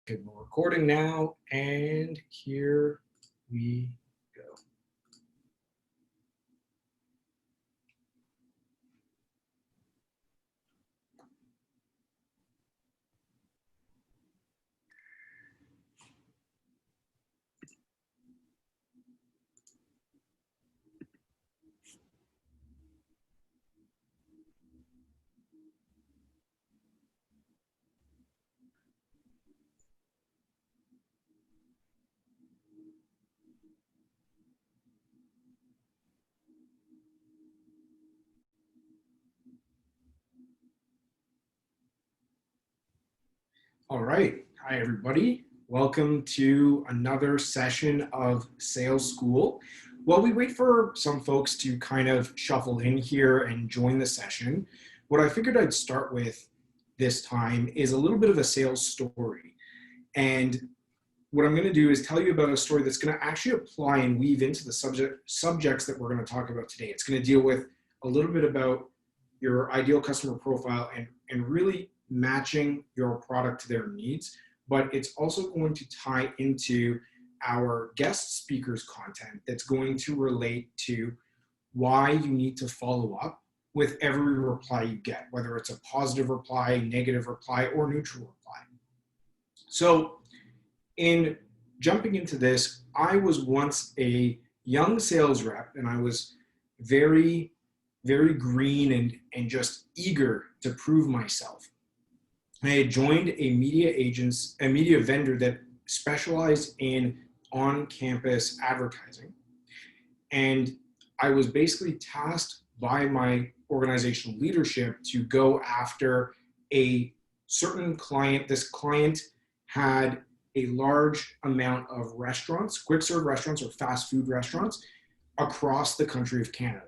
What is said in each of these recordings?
Okay, we're recording now, and here we go. All right. Hi, everybody. Welcome to another session of Sales School. While we wait for some folks to kind of shuffle in here and join the session, what I figured I'd start with this time is a little bit of a sales story. And what I'm going to do is tell you about a story that's going to actually apply and weave into the subjects that we're going to talk about today. It's going to deal with a little bit about your ideal customer profile and really matching your product to their needs, but it's also going to tie into our guest speakers content that's going to relate to why you need to follow up with every reply you get, whether it's a positive reply, negative reply, or neutral reply. So in jumping into this, I was once a young sales rep, and I was very green and just eager to prove myself. I had joined a media vendor that specialized in on-campus advertising. And I was basically tasked by my organizational leadership to go after a certain client. This client had a large amount of restaurants, quick serve restaurants or fast food restaurants across the country of Canada.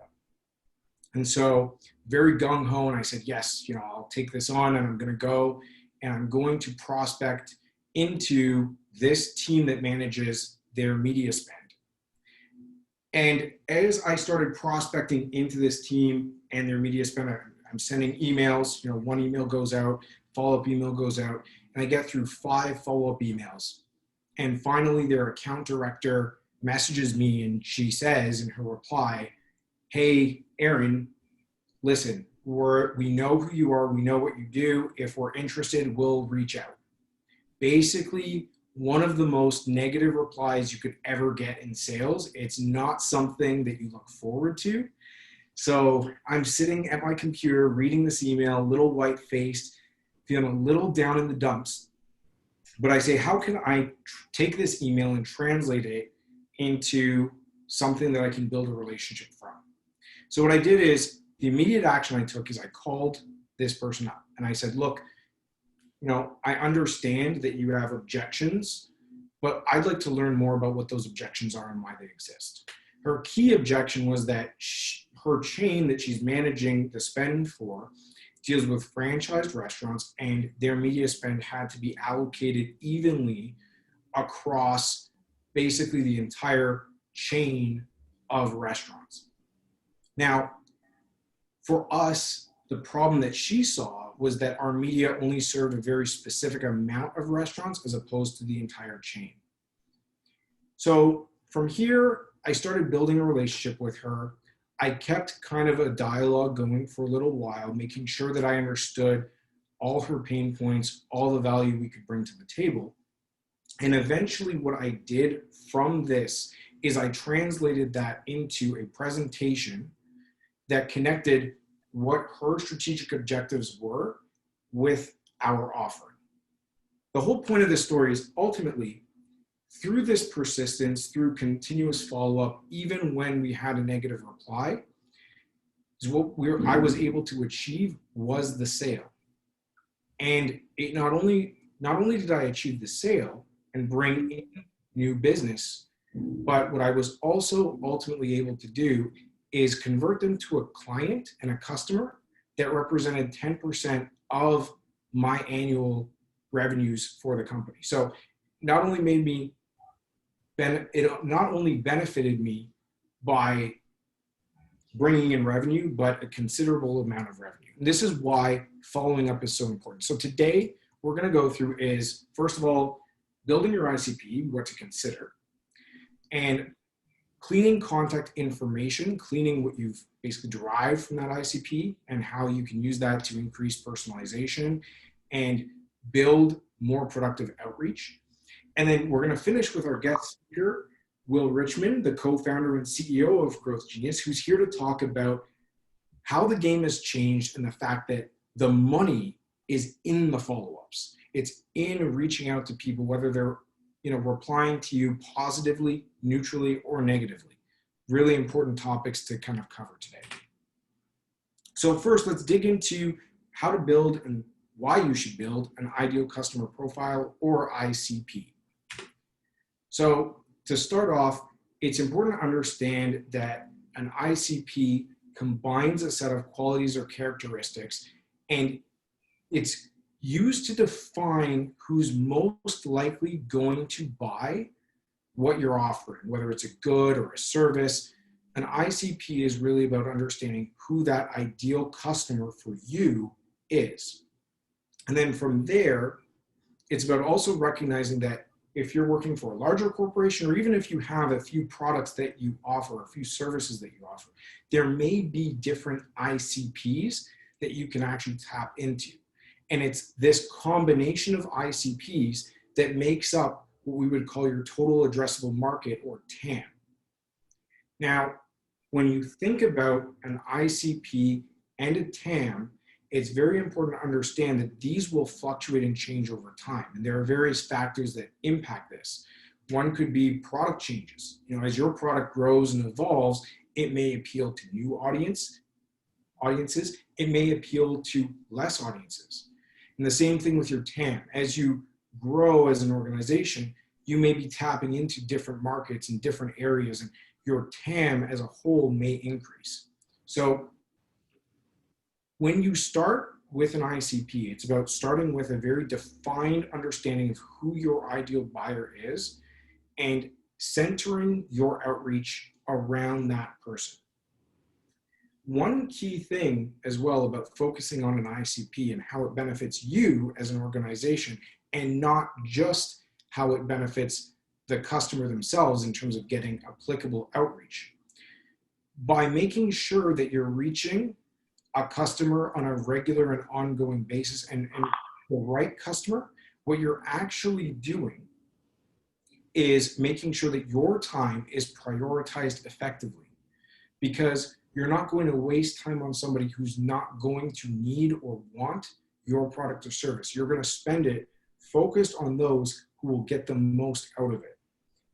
And so very gung-ho, and I said, yes, I'll take this on, and I'm going to go and I'm going to prospect into this team that manages their media spend. And as I started prospecting into this team and their media spend, I'm sending emails, one email goes out, follow-up email goes out, and I get through 5 follow-up emails. And finally, their account director messages me, and she says in her reply, hey, Aaron, listen, we know who you are, we know what you do. If we're interested, we'll reach out. Basically, one of the most negative replies you could ever get in sales. It's not something that you look forward to. So I'm sitting at my computer reading this email, a little white-faced, feeling a little down in the dumps. But I say, how can I take this email and translate it into something that I can build a relationship from? So what I did is, the immediate action I took is I called this person up and I said, look, I understand that you have objections, but I'd like to learn more about what those objections are and why they exist. Her key objection was that her chain that she's managing the spend for deals with franchised restaurants, and their media spend had to be allocated evenly across basically the entire chain of restaurants. Now, for us, the problem that she saw was that our media only served a very specific amount of restaurants as opposed to the entire chain. So from here, I started building a relationship with her. I kept kind of a dialogue going for a little while, making sure that I understood all her pain points, all the value we could bring to the table. And eventually what I did from this is I translated that into a presentation that connected what her strategic objectives were with our offering. The whole point of this story is ultimately, through this persistence, through continuous follow-up, even when we had a negative reply, is what I was able to achieve was the sale. And it not only did I achieve the sale and bring in new business, but what I was also ultimately able to do is convert them to a client and a customer that represented 10% of my annual revenues for the company. So not only benefited me by bringing in revenue, but a considerable amount of revenue. And this is why following up is so important. So today, we're going to go through is, first of all, building your ICP, what to consider, and cleaning contact information, cleaning what you've basically derived from that ICP and how you can use that to increase personalization and build more productive outreach. And then we're going to finish with our guest speaker, Will Richmond, the co-founder and CEO of Growth Genius, who's here to talk about how the game has changed and the fact that the money is in the follow-ups. It's in reaching out to people, whether they're replying to you positively, neutrally, or negatively. Really important topics to kind of cover today. So first, let's dig into how to build and why you should build an ideal customer profile, or ICP. So to start off, it's important to understand that an ICP combines a set of qualities or characteristics, and it's used to define who's most likely going to buy what you're offering, whether it's a good or a service. An ICP is really about understanding who that ideal customer for you is. And then from there, it's about also recognizing that if you're working for a larger corporation, or even if you have a few products that you offer, a few services that you offer, there may be different ICPs that you can actually tap into. And it's this combination of ICPs that makes up what we would call your total addressable market, or TAM. Now, when you think about an ICP and a TAM, it's very important to understand that these will fluctuate and change over time. And there are various factors that impact this. One could be product changes. As your product grows and evolves, it may appeal to new audiences. It may appeal to less audiences. And the same thing with your TAM. As you grow as an organization, you may be tapping into different markets and different areas, and your TAM as a whole may increase. So when you start with an ICP, it's about starting with a very defined understanding of who your ideal buyer is and centering your outreach around that person. One key thing as well about focusing on an ICP and how it benefits you as an organization, and not just how it benefits the customer themselves in terms of getting applicable outreach. By making sure that you're reaching a customer on a regular and ongoing basis, and the right customer, what you're actually doing is making sure that your time is prioritized effectively, because you're not going to waste time on somebody who's not going to need or want your product or service. You're going to spend it focused on those who will get the most out of it,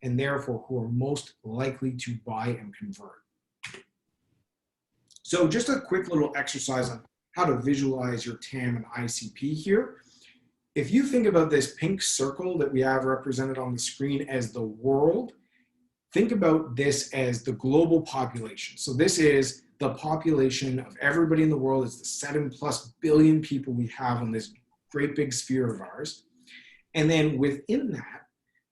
and therefore who are most likely to buy and convert. So just a quick little exercise on how to visualize your TAM and ICP here. If you think about this pink circle that we have represented on the screen as the world, think about this as the global population. So this is the population of everybody in the world. It's the 7+ billion people we have on this great big sphere of ours. And then within that,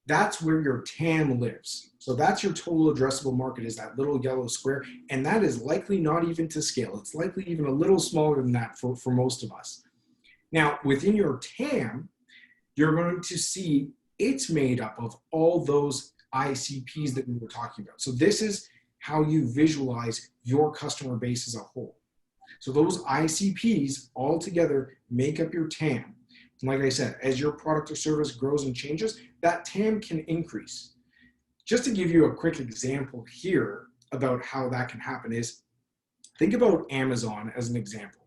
that's where your TAM lives. So that's your total addressable market, is that little yellow square. And that is likely not even to scale. It's likely even a little smaller than that for most of us. Now, within your TAM, you're going to see it's made up of all those ICPs that we were talking about. So this is how you visualize your customer base as a whole. So those ICPs all together make up your TAM. And like I said, as your product or service grows and changes, that TAM can increase. Just to give you a quick example here about how that can happen is, think about Amazon as an example.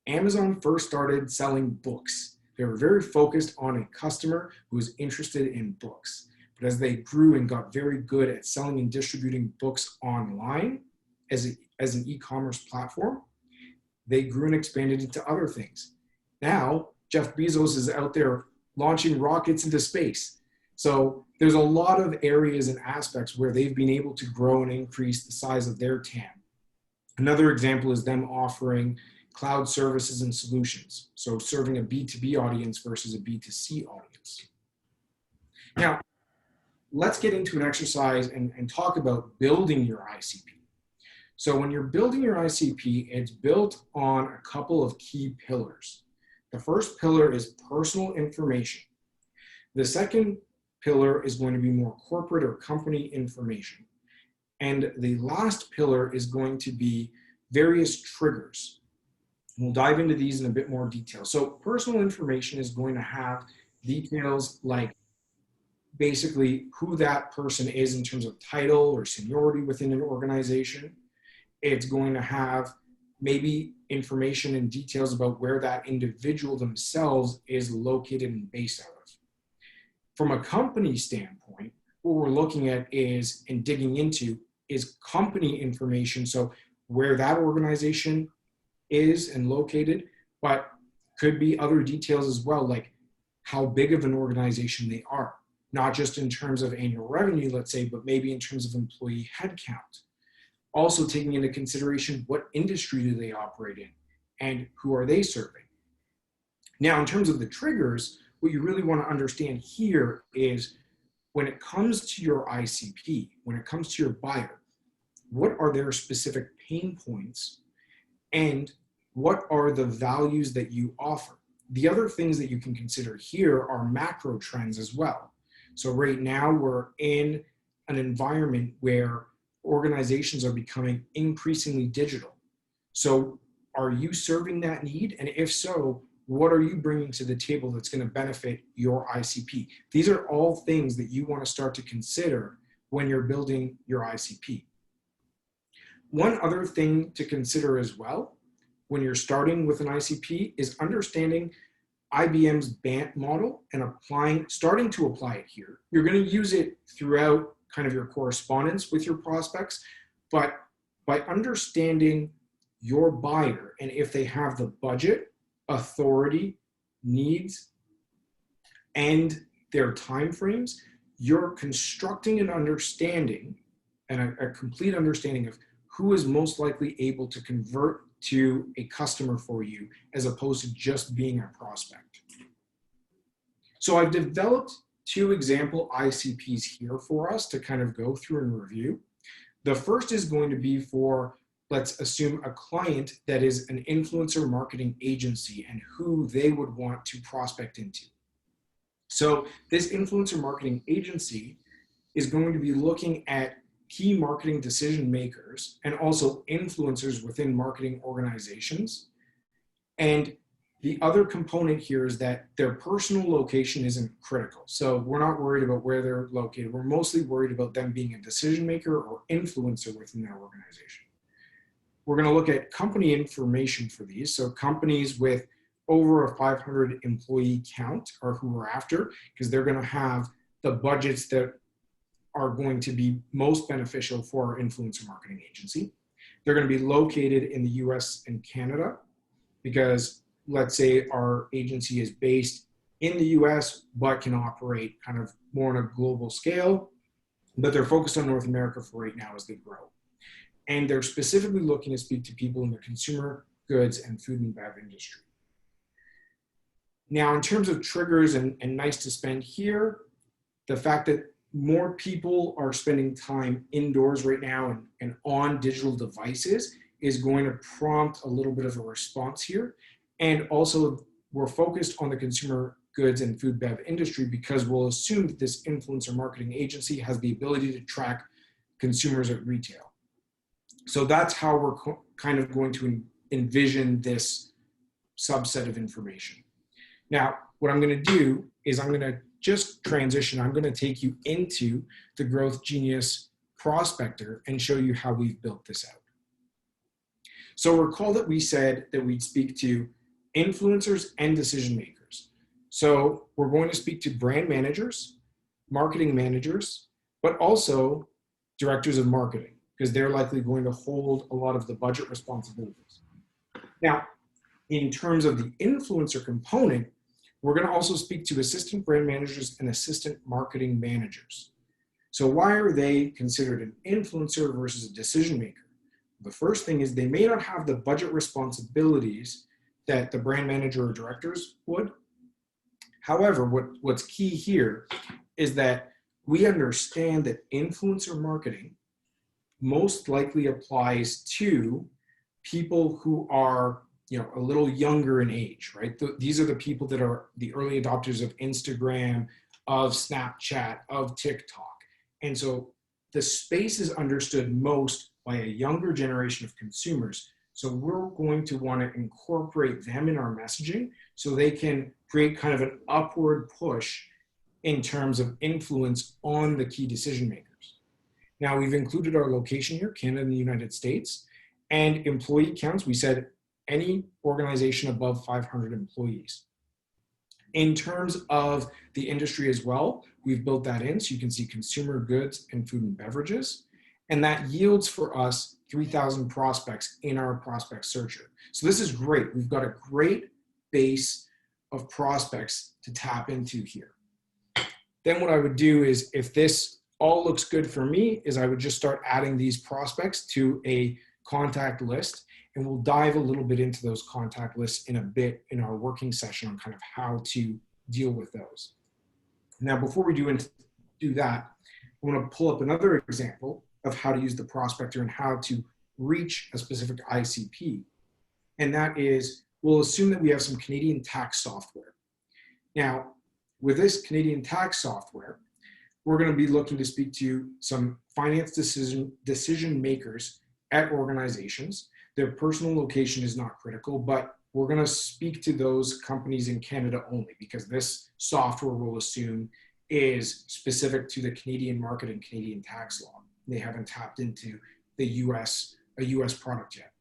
Amazon first started selling books. They were very focused on a customer who was interested in books. But as they grew and got very good at selling and distributing books online as an e-commerce platform, they grew and expanded into other things. Now, Jeff Bezos is out there launching rockets into space. So there's a lot of areas and aspects where they've been able to grow and increase the size of their TAM. Another example is them offering cloud services and solutions. So serving a B2B audience versus a B2C audience. Now, let's get into an exercise and talk about building your ICP. So when you're building your ICP, it's built on a couple of key pillars. The first pillar is personal information. The second pillar is going to be more corporate or company information. And the last pillar is going to be various triggers. We'll dive into these in a bit more detail. So personal information is going to have details like basically who that person is in terms of title or seniority within an organization. It's going to have maybe information and details about where that individual themselves is located and based out of. From a company standpoint, what we're looking at is, and digging into, is company information. So where that organization is and located, but could be other details as well, like how big of an organization they are, not just in terms of annual revenue, let's say, but maybe in terms of employee headcount. Also taking into consideration what industry do they operate in and who are they serving. Now, in terms of the triggers, what you really want to understand here is when it comes to your ICP, when it comes to your buyer, what are their specific pain points and what are the values that you offer? The other things that you can consider here are macro trends as well. So right now we're in an environment where organizations are becoming increasingly digital. So are you serving that need? And if so, what are you bringing to the table that's going to benefit your ICP? These are all things that you want to start to consider when you're building your ICP. One other thing to consider as well when you're starting with an ICP is understanding IBM's BANT model and starting to apply it here. You're going to use it throughout kind of your correspondence with your prospects, but by understanding your buyer and if they have the budget, authority, needs, and their timeframes, you're constructing an understanding and a complete understanding of who is most likely able to convert to a customer for you as opposed to just being a prospect. So I've developed 2 example ICPs here for us to kind of go through and review. The first is going to be for, let's assume, a client that is an influencer marketing agency and who they would want to prospect into. So this influencer marketing agency is going to be looking at key marketing decision makers and also influencers within marketing organizations. And the other component here is that their personal location isn't critical. So we're not worried about where they're located. We're mostly worried about them being a decision maker or influencer within their organization. We're going to look at company information for these. So companies with over a 500 employee count are who we're after, because they're going to have the budgets that are going to be most beneficial for our influencer marketing agency. They're going to be located in the US and Canada, because let's say our agency is based in the US, but can operate kind of more on a global scale, but they're focused on North America for right now as they grow. And they're specifically looking to speak to people in the consumer goods and food and bev industry. Now, in terms of triggers and nice to spend here, the fact that more people are spending time indoors right now and on digital devices is going to prompt a little bit of a response here. And also, we're focused on the consumer goods and food bev industry because we'll assume that this influencer marketing agency has the ability to track consumers at retail. So that's how we're kind of going to envision this subset of information. Now, what I'm going to do is I'm going to just transition. I'm going to take you into the Growth Genius Prospector and show you how we've built this out. So recall that we said that we'd speak to influencers and decision makers. So we're going to speak to brand managers, marketing managers, but also directors of marketing, because they're likely going to hold a lot of the budget responsibilities. Now, in terms of the influencer component, we're going to also speak to assistant brand managers and assistant marketing managers. So why are they considered an influencer versus a decision maker? The first thing is they may not have the budget responsibilities that the brand manager or directors would. However, what's key here is that we understand that influencer marketing most likely applies to people who are a little younger in age, right? These are the people that are the early adopters of Instagram, of Snapchat, of TikTok. And so the space is understood most by a younger generation of consumers. So we're going to want to incorporate them in our messaging so they can create kind of an upward push in terms of influence on the key decision makers. Now, we've included our location here, Canada and the United States, and employee counts. We said any organization above 500 employees. In terms of the industry as well, we've built that in so you can see consumer goods and food and beverages. And that yields for us 3,000 prospects in our prospect searcher. So this is great. We've got a great base of prospects to tap into here. Then what I would do is, if this all looks good for me, is I would just start adding these prospects to a contact list. And we'll dive a little bit into those contact lists in a bit in our working session on kind of how to deal with those. Now, before we do that, I want to pull up another example of how to use the prospector and how to reach a specific ICP. And that is, we'll assume that we have some Canadian tax software. Now, with this Canadian tax software, we're going to be looking to speak to some finance decision makers at organizations. Their personal location is not critical, but we're going to speak to those companies in Canada only, because this software we'll assume is specific to the Canadian market and Canadian tax law. They haven't tapped into a US product yet.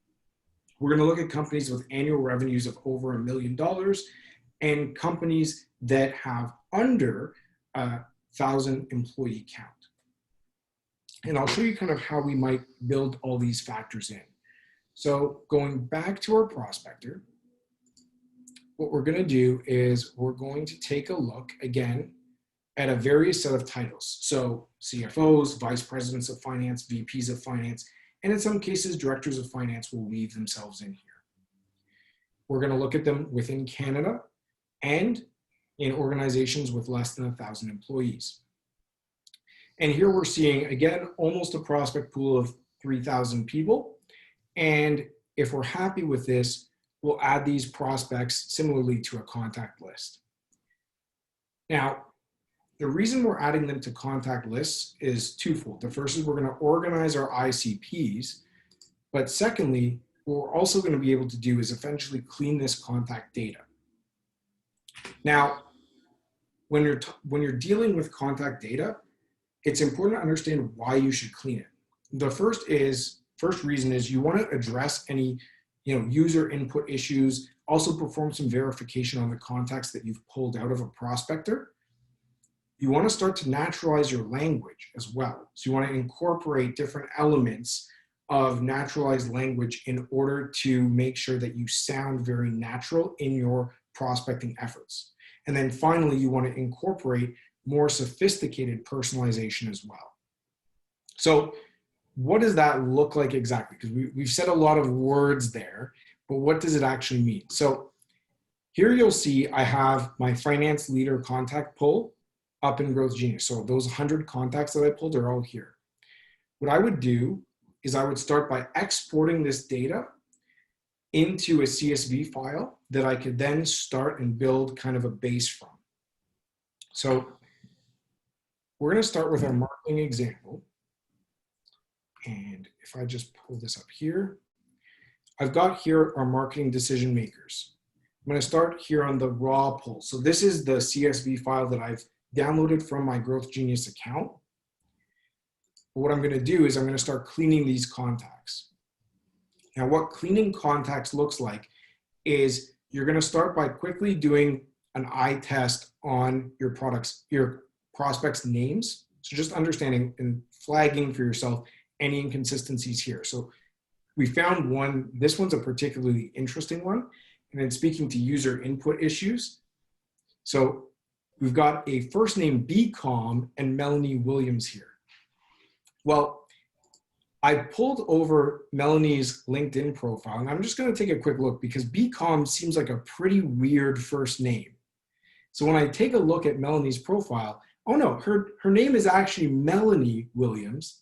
We're going to look at companies with annual revenues of over $1 million and companies that have under 1,000 employee count. And I'll show you kind of how we might build all these factors in. So going back to our prospector, what we're going to do is we're going to take a look again at a various set of titles. So CFOs, vice presidents of finance, VPs of finance, and in some cases, directors of finance will weave themselves in here. We're going to look at them within Canada and in organizations with less than 1,000 employees. And here we're seeing, again, almost a prospect pool of 3,000 people. And if we're happy with this, we'll add these prospects similarly to a contact list. Now, the reason we're adding them to contact lists is twofold. The first is we're going to organize our ICPs, but secondly, what we're also going to be able to do is eventually clean this contact data. Now, when you're dealing with contact data, it's important to understand why you should clean it. The first reason is you want to address any user input issues, also perform some verification on the contacts that you've pulled out of a prospector. You want to start to naturalize your language as well. So you want to incorporate different elements of naturalized language in order to make sure that you sound very natural in your prospecting efforts. And then finally, you want to incorporate more sophisticated personalization as well. So what does that look like exactly? Because we've said a lot of words there, but what does it actually mean? So here you'll see I have my finance leader contact pull up in Growth Genius. So those 100 contacts that I pulled are all here. What I would do is I would start by exporting this data into a CSV file that I could then start and build kind of a base from. So we're going to start with our marketing example. And if I just pull this up here, I've got here our marketing decision makers. I'm going to start here on the raw pull. So this is the CSV file that I've downloaded from my Growth Genius account. But what I'm going to do is I'm going to start cleaning these contacts. Now, what cleaning contacts looks like is you're going to start by quickly doing an eye test on your prospects' names. So just understanding and flagging for yourself any inconsistencies here. So we found one, this one's a particularly interesting one, and then speaking to user input issues. So we've got a first name BCom and Melanie Williams here. Well, I pulled over Melanie's LinkedIn profile, and I'm just going to take a quick look because BCom seems like a pretty weird first name. So when I take a look at Melanie's profile, oh no, her name is actually Melanie Williams,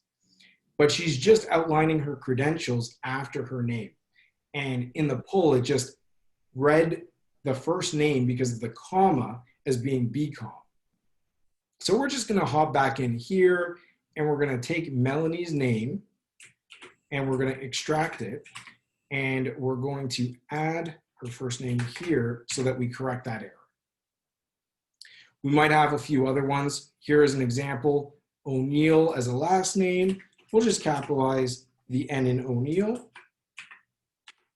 but she's just outlining her credentials after her name. And in the poll, it just read the first name because of the comma as being BCom. So we're just gonna hop back in here and we're gonna take Melanie's name and we're gonna extract it and we're going to add her first name here so that we correct that error. We might have a few other ones. Here is an example, O'Neill as a last name. We'll just capitalize the N in O'Neill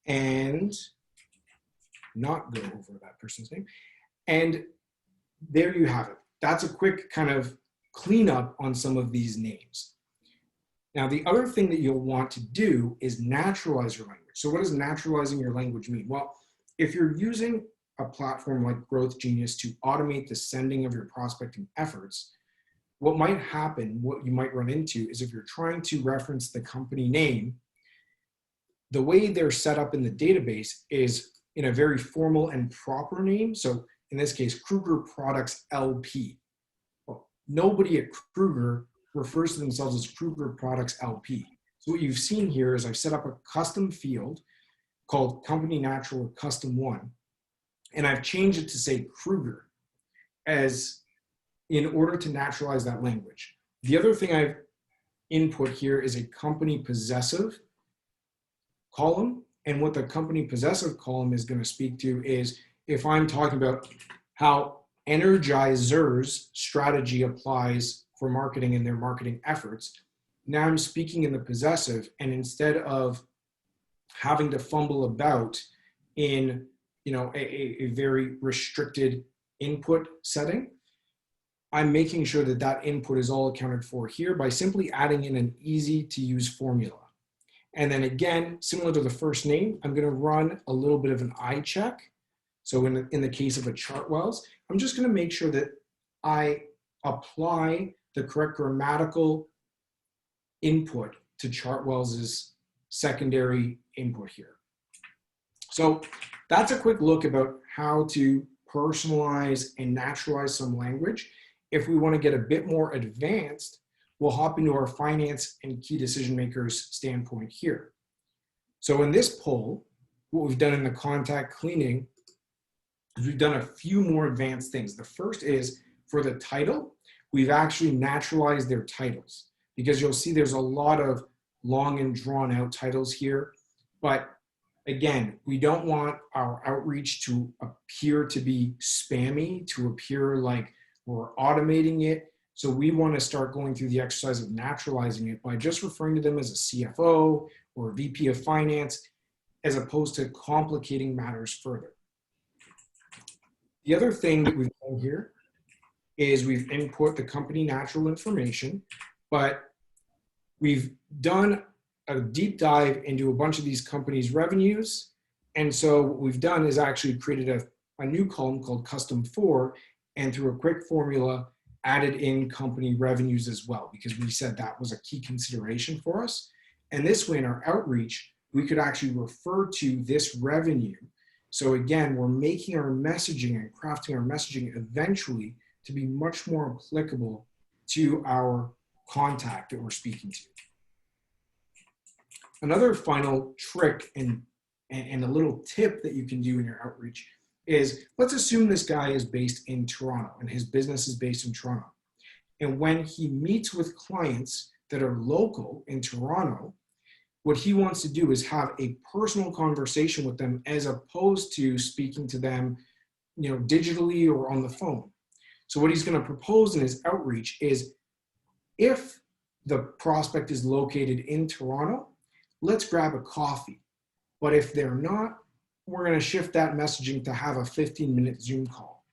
and not go over that person's name. And there you have it. That's a quick kind of cleanup on some of these names. Now, the other thing that you'll want to do is naturalize your language. So what does naturalizing your language mean? Well, if you're using a platform like Growth Genius to automate the sending of your prospecting efforts, what might happen, what you might run into is if you're trying to reference the company name, the way they're set up in the database is in a very formal and proper name. So in this case, Kruger Products LP. Well, nobody at Kruger refers to themselves as Kruger Products LP. So what you've seen here is I've set up a custom field called Company Natural or Custom One, and I've changed it to say Kruger as in order to naturalize that language. The other thing I've input here is a company possessive column, and what the company possessive column is going to speak to is if I'm talking about how Energizer's strategy applies for marketing and their marketing efforts, now I'm speaking in the possessive, and instead of having to fumble about in a very restricted input setting, I'm making sure that that input is all accounted for here by simply adding in an easy to use formula. And then again, similar to the first name, I'm going to run a little bit of an eye check. So in the case of a Chartwells, I'm just going to make sure that I apply the correct grammatical input to Chartwells's secondary input here. So that's a quick look about how to personalize and naturalize some language. If we want to get a bit more advanced, we'll hop into our finance and key decision makers standpoint here. So in this poll, what we've done in the contact cleaning is we've done a few more advanced things. The first is for the title, we've actually naturalized their titles because you'll see there's a lot of long and drawn out titles here. But again, we don't want our outreach to appear to be spammy, to appear like we're automating it. So we want to start going through the exercise of naturalizing it by just referring to them as a CFO or a VP of finance, as opposed to complicating matters further. The other thing that we've done here is we've input the company natural information, but we've done a deep dive into a bunch of these companies' revenues. And so what we've done is actually created a new column called Custom 4, and through a quick formula, added in company revenues as well, because we said that was a key consideration for us. And this way in our outreach, we could actually refer to this revenue. So again, we're making our messaging and crafting our messaging eventually to be much more applicable to our contact that we're speaking to. Another final trick and a little tip that you can do in your outreach is, let's assume this guy is based in Toronto and his business is based in Toronto. And when he meets with clients that are local in Toronto, what he wants to do is have a personal conversation with them as opposed to speaking to them, digitally or on the phone. So what he's going to propose in his outreach is, if the prospect is located in Toronto, let's grab a coffee. But if they're not, we're going to shift that messaging to have a 15-minute Zoom call.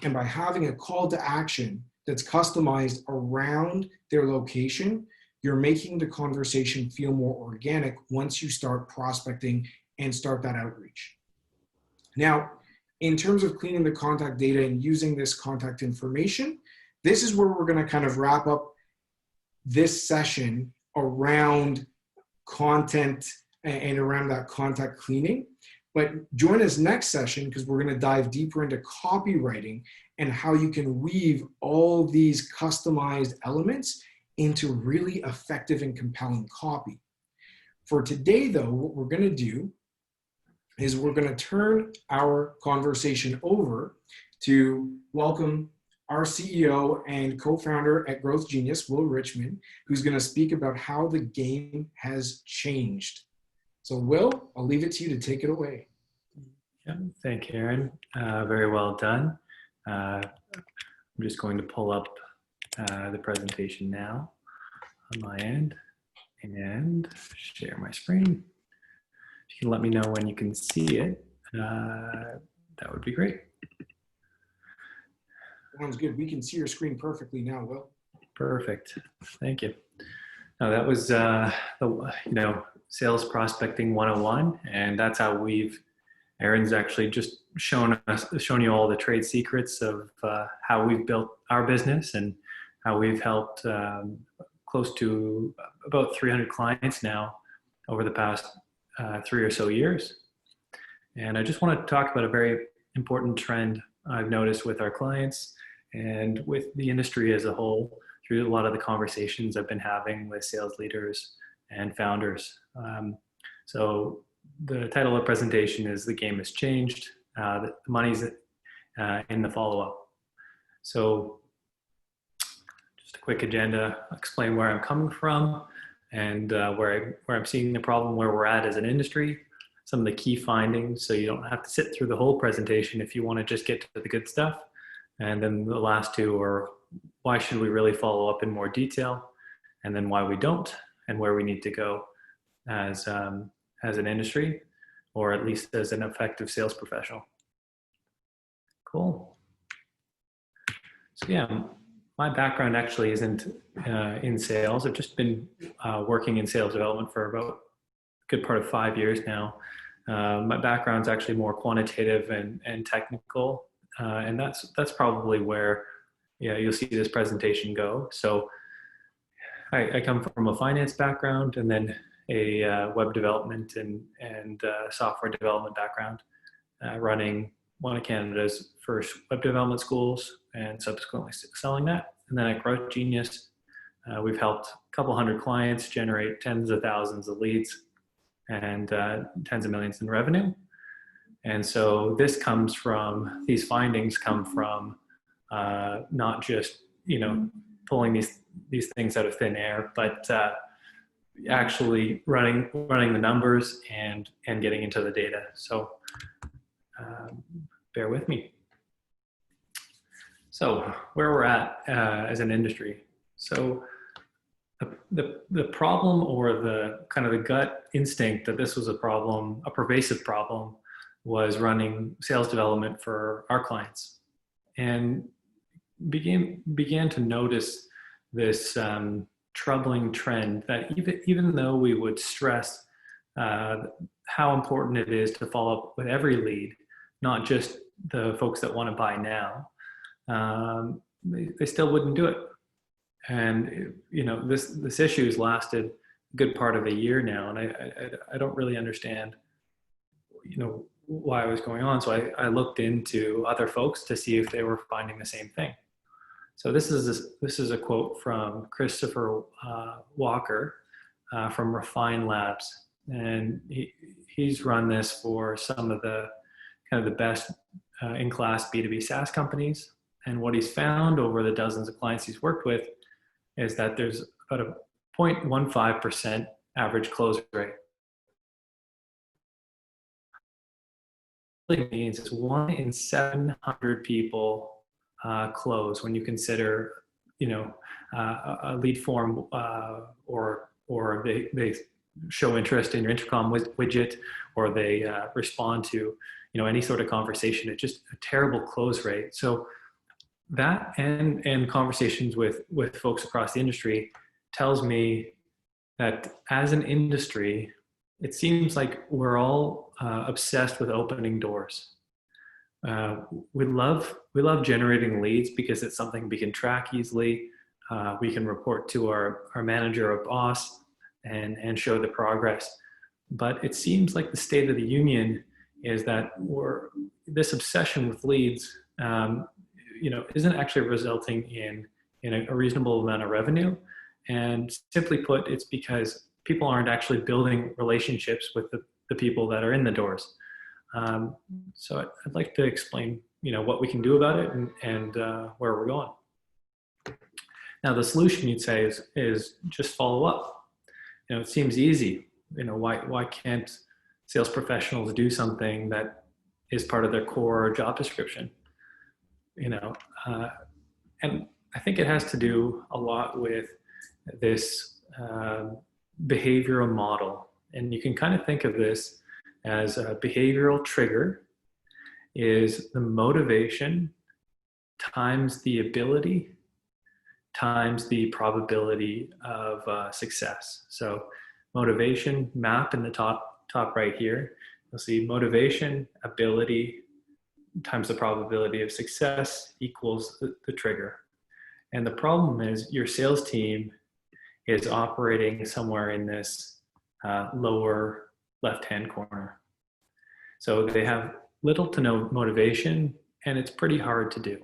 And by having a call to action that's customized around their location, you're making the conversation feel more organic once you start prospecting and start that outreach. Now, in terms of cleaning the contact data and using this contact information, this is where we're going to kind of wrap up this session around content and around that contact cleaning. But join us next session, because we're going to dive deeper into copywriting and how you can weave all these customized elements into really effective and compelling copy. For today, though, what we're going to do is we're going to turn our conversation over to welcome our CEO and co-founder at Growth Genius, Will Richmond, who's going to speak about how the game has changed. So Will, I'll leave it to you to take it away. Yeah, thank you, Aaron. Very well done. I'm just going to pull up the presentation now on my end and share my screen. If you can let me know when you can see it, that would be great. Sounds good. We can see your screen perfectly now, Will. Perfect. Thank you. Now that was the sales prospecting 101, and that's how Aaron's actually just shown you all the trade secrets of how we've built our business and how we've helped close to about 300 clients now over the past 3 or so years. And I just want to talk about a very important trend I've noticed with our clients and with the industry as a whole through a lot of the conversations I've been having with sales leaders and founders. So the title of the presentation is "The Game Has Changed." The money's in the follow-up. So just a quick agenda, explain where I'm coming from and where I'm seeing the problem, where we're at as an industry, some of the key findings, so you don't have to sit through the whole presentation if you want to just get to the good stuff. And then the last two are why should we really follow up in more detail, and then why we don't, and where we need to go as an industry, or at least as an effective sales professional. Cool. So yeah, my background actually isn't in sales. I've just been working in sales development for about a good part of 5 years now. My background's actually more quantitative and technical, and that's probably where you'll see this presentation go. So I come from a finance background and then a web development and software development background, running one of Canada's first web development schools and subsequently selling that. And then at Growth Genius, we've helped a couple hundred clients generate tens of thousands of leads and tens of millions in revenue. And so these findings come from not just pulling these things out of thin air, but actually running the numbers and getting into the data. So bear with me. So where we're at as an industry. So the problem, or the kind of the gut instinct that this was a problem, a pervasive problem, was running sales development for our clients, and began to notice this troubling trend that even though we would stress how important it is to follow up with every lead, not just the folks that want to buy now, they still wouldn't do it. And this issue has lasted a good part of a year now, and I don't really understand why it was going on. So I looked into other folks to see if they were finding the same thing. So this is a quote from Christopher Walker from Refine Labs, and he's run this for some of the kind of the best in-class B2B SaaS companies. And what he's found over the dozens of clients he's worked with is that there's about a 0.15% average close rate. What it means is 1 in 700 people close when you consider, a lead form or they show interest in your intercom widget, or they respond to any sort of conversation. It's just a terrible close rate. So that and conversations with folks across the industry tells me that as an industry, it seems like we're all obsessed with opening doors. We love generating leads because it's something we can track easily. We can report to our manager or boss and show the progress. But it seems like the state of the union is that this obsession with leads isn't actually resulting in a reasonable amount of revenue. And simply put, it's because people aren't actually building relationships with the people that are in the doors. So I'd like to explain, what we can do about it and where we're going. Now, the solution you'd say is just follow up. It seems easy. Why can't sales professionals do something that is part of their core job description? And I think it has to do a lot with this behavioral model. And you can kind of think of this as a behavioral trigger is the motivation times the ability times the probability of success. So motivation map in the top right here, you'll see motivation, ability times the probability of success equals the trigger. And the problem is your sales team is operating somewhere in this lower left-hand corner. So they have little to no motivation, and it's pretty hard to do,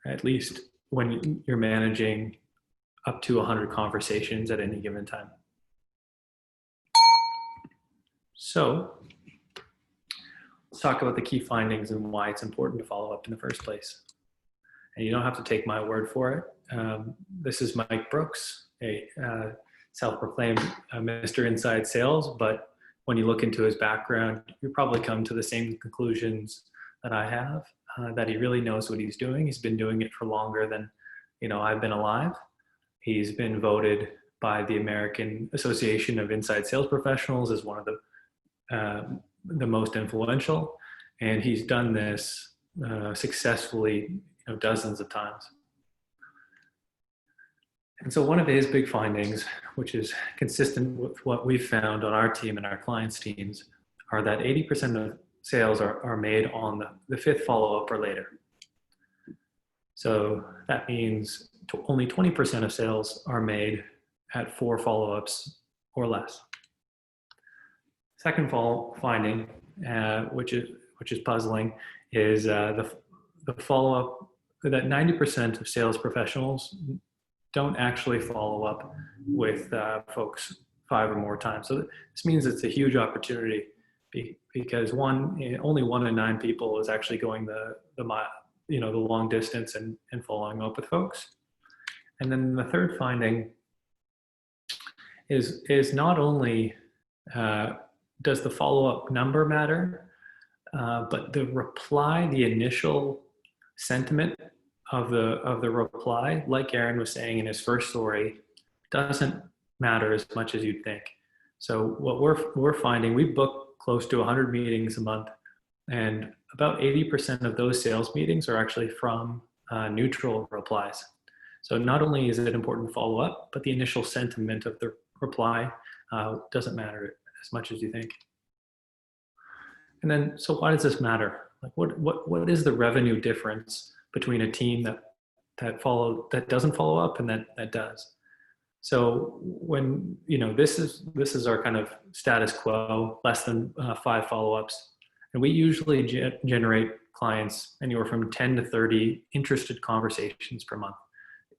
at least when you're managing up to 100 conversations at any given time. So let's talk about the key findings and why it's important to follow up in the first place. And you don't have to take my word for it. This is Mike Brooks, a self-proclaimed Mr. Inside Sales, but when you look into his background, you probably come to the same conclusions that I have, that he really knows what he's doing. He's been doing it for longer than, I've been alive. He's been voted by the American Association of Inside Sales Professionals as one of the most influential, and he's done this successfully, dozens of times. And so one of his big findings, which is consistent with what we've found on our team and our clients' teams, are that 80% of sales are made on the fifth follow-up or later. So that means only 20% of sales are made at 4 follow-ups or less. Second finding, which is puzzling, is the follow-up, that 90% of sales professionals don't actually follow up with folks 5 or more times. So this means it's a huge opportunity because only 1 in 9 people is actually going the long distance and following up with folks. And then the third finding is not only does the follow-up number matter, but the reply, the initial sentiment of the reply, like Aaron was saying in his first story, doesn't matter as much as you'd think. So what we're finding, we book close to 100 meetings a month, and about 80% of those sales meetings are actually from neutral replies. So not only is it important to follow up, but the initial sentiment of the reply doesn't matter as much as you think. And then, so why does this matter? Like what is the revenue difference between a team that doesn't follow up and that does? So when, this is our kind of status quo, less than 5 follow-ups. And we usually generate clients anywhere from 10 to 30 interested conversations per month.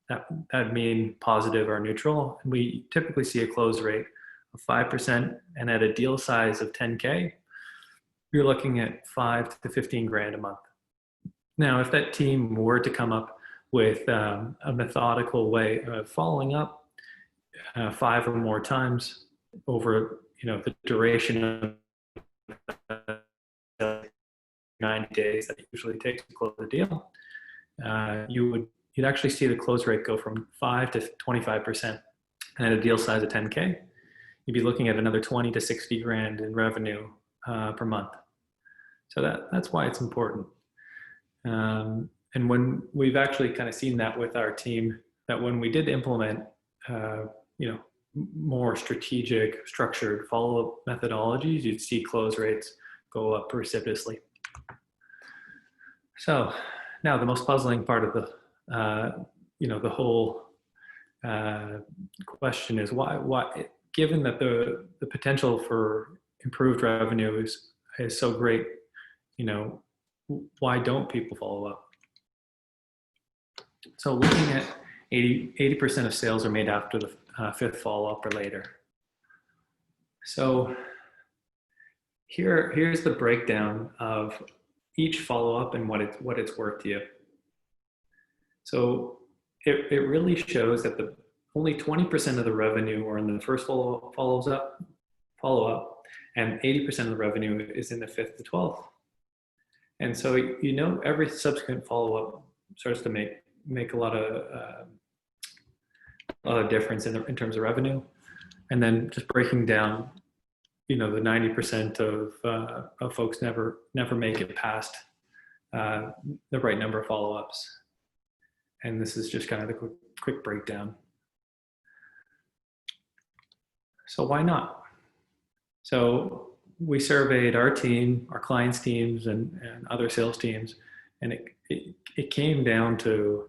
That mean positive or neutral. And we typically see a close rate of 5%, and at a deal size of 10K, you're looking at 5 to 15 grand a month. Now, if that team were to come up with a methodical way of following up 5 or more times over, the duration of 90 days that it usually takes to close the deal, you'd actually see the close rate go from 5 to 25%. And at a deal size of 10K, you'd be looking at another 20 to 60 grand in revenue per month. So that's why it's important. And when we've actually kind of seen that with our team, that when we did implement, more strategic, structured follow-up methodologies, you'd see close rates go up precipitously. So now the most puzzling part of the whole question is why, given that the potential for improved revenue is so great, why don't people follow up? So looking at 80% of sales are made after the 5th follow-up or later. So here's the breakdown of each follow-up and what it's worth to you. So it really shows that only 20% of the revenue are in the first follow-up, and 80% of the revenue is in the 5th to 12th. And so, every subsequent follow-up starts to make a lot of difference in terms of revenue. And then just breaking down, the 90% of folks never make it past the right number of follow-ups. And this is just kind of the quick breakdown. So why not? So we surveyed our team, our clients' teams, and other sales teams, and it came down to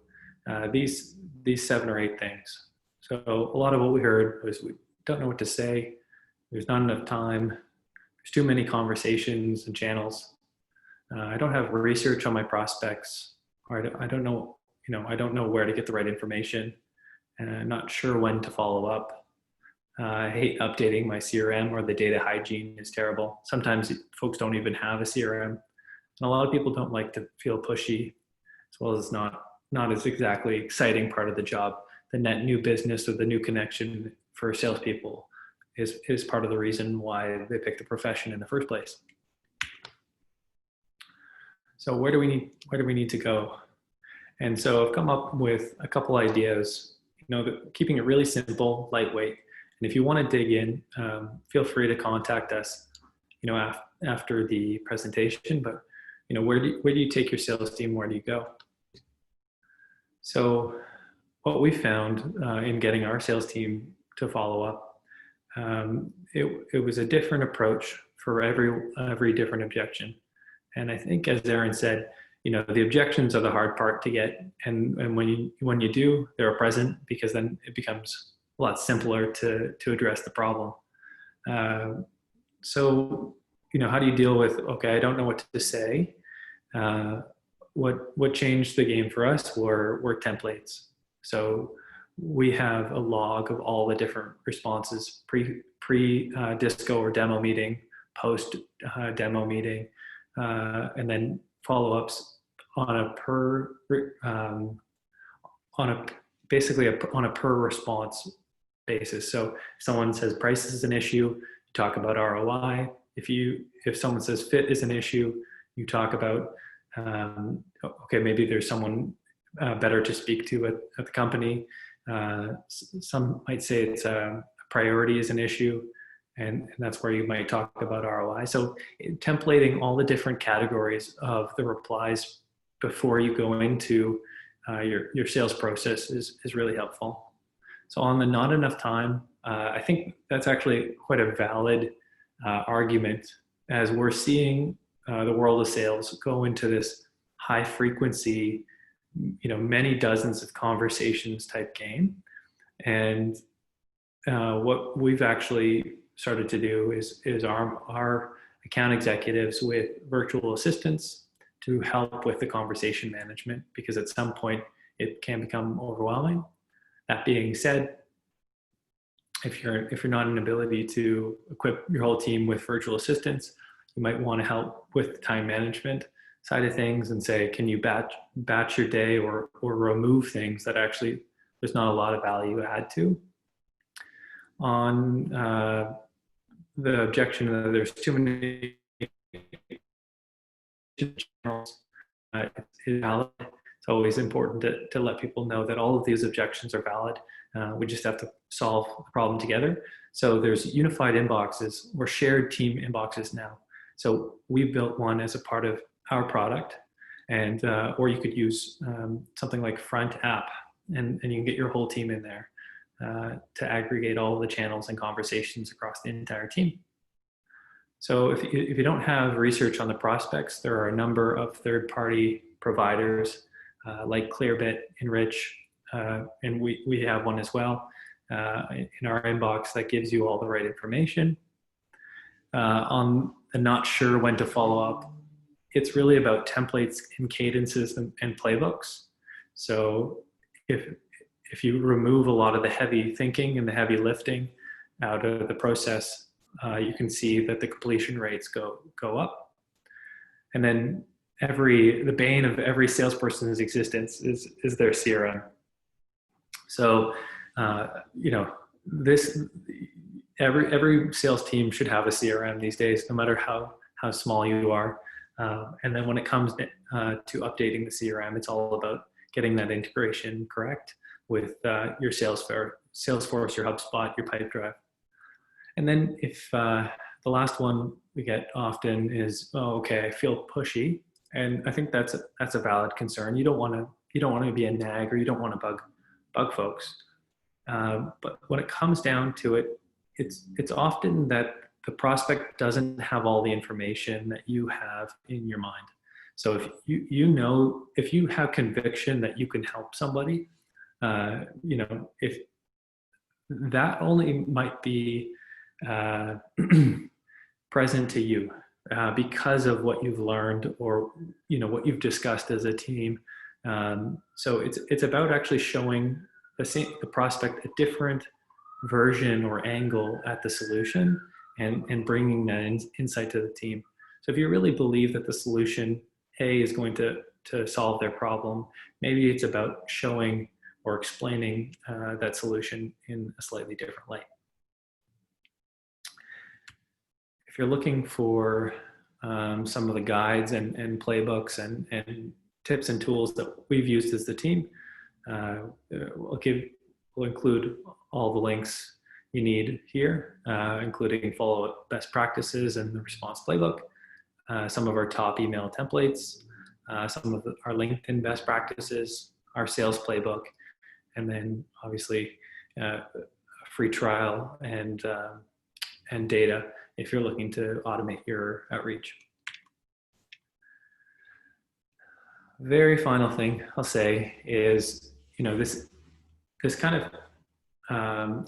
these 7 or 8 things. So a lot of what we heard was we don't know what to say, there's not enough time, there's too many conversations and channels, I don't have research on my prospects, or I don't know, I don't know where to get the right information, and I'm not sure when to follow up. I hate updating my CRM, or the data hygiene is terrible. Sometimes folks don't even have a CRM. And a lot of people don't like to feel pushy, as well as not as exactly exciting part of the job. The net new business or the new connection for salespeople is part of the reason why they pick the profession in the first place. So where do we need to go? And so I've come up with a couple ideas, keeping it really simple, lightweight. And if you want to dig in, feel free to contact us, after the presentation. But where do you take your sales team? Where do you go? So what we found in getting our sales team to follow up, it was a different approach for every different objection. And I think, as Aaron said, the objections are the hard part to get, and when you do, they're present, because then it becomes a lot simpler to address the problem. So, how do you deal with, okay, I don't know what to say? What changed the game for us were templates. So we have a log of all the different responses, pre disco or demo meeting, post demo meeting, and then follow-ups on a per response basis. So if someone says price is an issue, you talk about ROI. If someone says fit is an issue, you talk about okay, maybe there's someone better to speak to at the company. Some might say it's a priority is an issue, and that's where you might talk about ROI. So templating all the different categories of the replies before you go into your sales process is really helpful. So on the not enough time, I think that's actually quite a valid argument, as we're seeing the world of sales go into this high frequency, many dozens of conversations type game. And what we've actually started to do is arm our account executives with virtual assistants to help with the conversation management, because at some point it can become overwhelming. That being said, if you're not in an ability to equip your whole team with virtual assistants, you might want to help with time management side of things and say, can you batch your day or remove things that actually there's not a lot of value add to? On the objection that there's too many channels, is valid. It's always important to let people know that all of these objections are valid. We just have to solve the problem together. So there's unified inboxes or shared team inboxes now. So we built one as a part of our product, and or you could use something like Front App, and you can get your whole team in there to aggregate all of the channels and conversations across the entire team. So if you don't have research on the prospects, there are a number of third-party providers like Clearbit, Enrich, and we have one as well in our inbox that gives you all the right information. On the not sure when to follow up, it's really about templates and cadences and playbooks. So if you remove a lot of the heavy thinking and the heavy lifting out of the process, you can see that the completion rates go up. And then the bane of every salesperson's existence is their CRM. So, you know, this every sales team should have a CRM these days, no matter how small you are. And then when it comes to updating the CRM, it's all about getting that integration correct with your Salesforce, your HubSpot, your Pipedrive. And then if the last one we get often is, oh, okay, I feel pushy, and I think that's a valid concern. You don't want to be a nag, or you don't want to bug folks. But when it comes down to it, it's often that the prospect doesn't have all the information that you have in your mind. So if if you have conviction that you can help somebody, you know, if that only might be present to you because of what you've learned, or you know, what you've discussed as a team. So it's about actually showing the prospect a different version or angle at the solution, and bringing that insight to the team. So if you really believe that the solution A is going to solve their problem, maybe it's about showing or explaining that solution in a slightly different light. If you're looking for some of the guides and playbooks and tips and tools that we've used as the team, we'll include all the links you need here, including follow best practices and the response playbook, some of our top email templates, some of our LinkedIn best practices, our sales playbook, and then obviously a free trial and data if you're looking to automate your outreach. Very final thing I'll say is, you know, this kind of,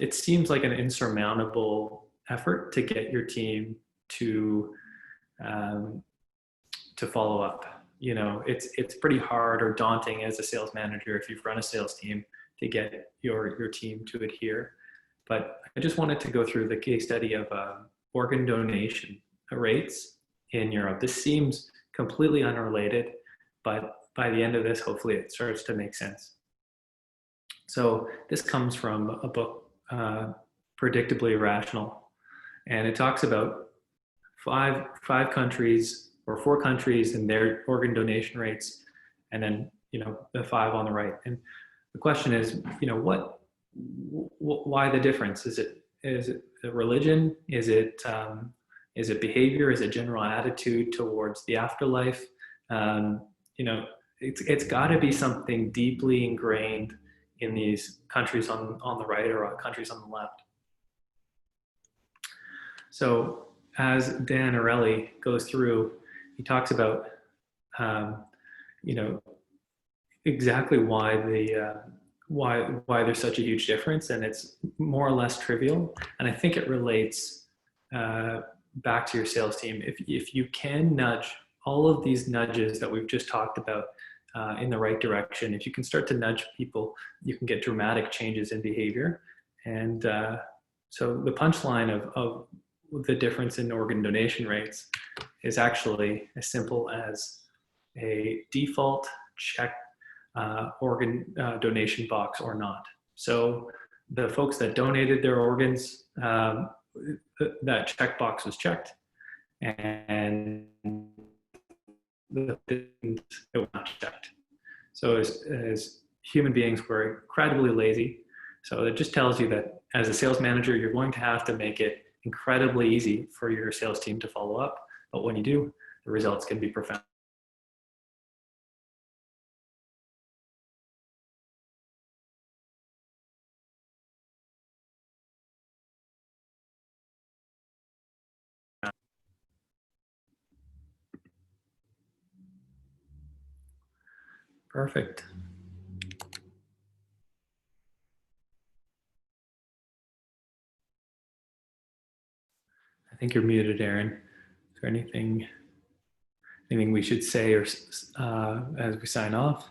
it seems like an insurmountable effort to get your team to follow up. You know, it's pretty hard or daunting as a sales manager, if you've run a sales team, to get your team to adhere. But I just wanted to go through the case study of organ donation rates in Europe. This seems completely unrelated, but by the end of this, hopefully it starts to make sense. So this comes from a book, Predictably Irrational, and it talks about five countries or 4 countries and their organ donation rates, and then, you know, the 5 on the right. And the question is, you know, why the difference? Is it religion? Is it behavior? Is it general attitude towards the afterlife? You know, it's got to be something deeply ingrained in these countries on the right, or countries on the left. So as Dan Orelli goes through, he talks about, you know, exactly why why there's such a huge difference, and it's more or less trivial. And I think it relates back to your sales team. If you can nudge all of these nudges that we've just talked about in the right direction, if you can start to nudge people, you can get dramatic changes in behavior. And so the punchline of the difference in organ donation rates is actually as simple as a default check organ donation box or not. So the folks that donated their organs, that checkbox was checked, and it was not checked. So as human beings, we're incredibly lazy. So it just tells you that as a sales manager, you're going to have to make it incredibly easy for your sales team to follow up. But when you do, the results can be profound. Perfect. I think you're muted, Aaron. Is there anything we should say or as we sign off?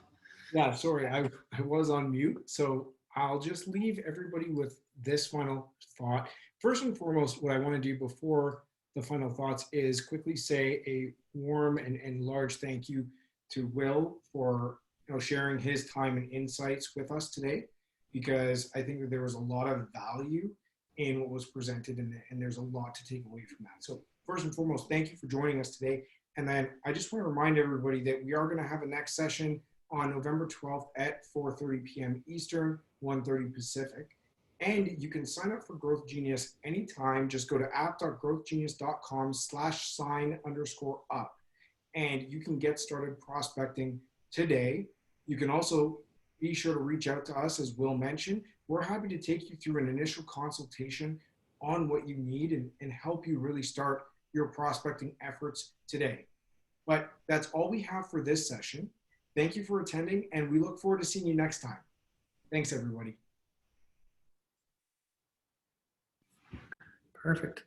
Yeah, sorry, I was on mute. So I'll just leave everybody with this final thought. First and foremost, what I want to do before the final thoughts is quickly say a warm and large thank you to Will for sharing his time and insights with us today, because I think that there was a lot of value in what was presented, and there's a lot to take away from that. So first and foremost, thank you for joining us today. And then I just want to remind everybody that we are going to have a next session on November 12th at 4:30 p.m. Eastern, 1:30 Pacific. And you can sign up for Growth Genius anytime. Just go to app.growthgenius.com/sign_up. And you can get started prospecting today. You can also be sure to reach out to us, as Will mentioned. We're happy to take you through an initial consultation on what you need and help you really start your prospecting efforts today. But that's all we have for this session. Thank you for attending, and we look forward to seeing you next time. Thanks, everybody. Perfect.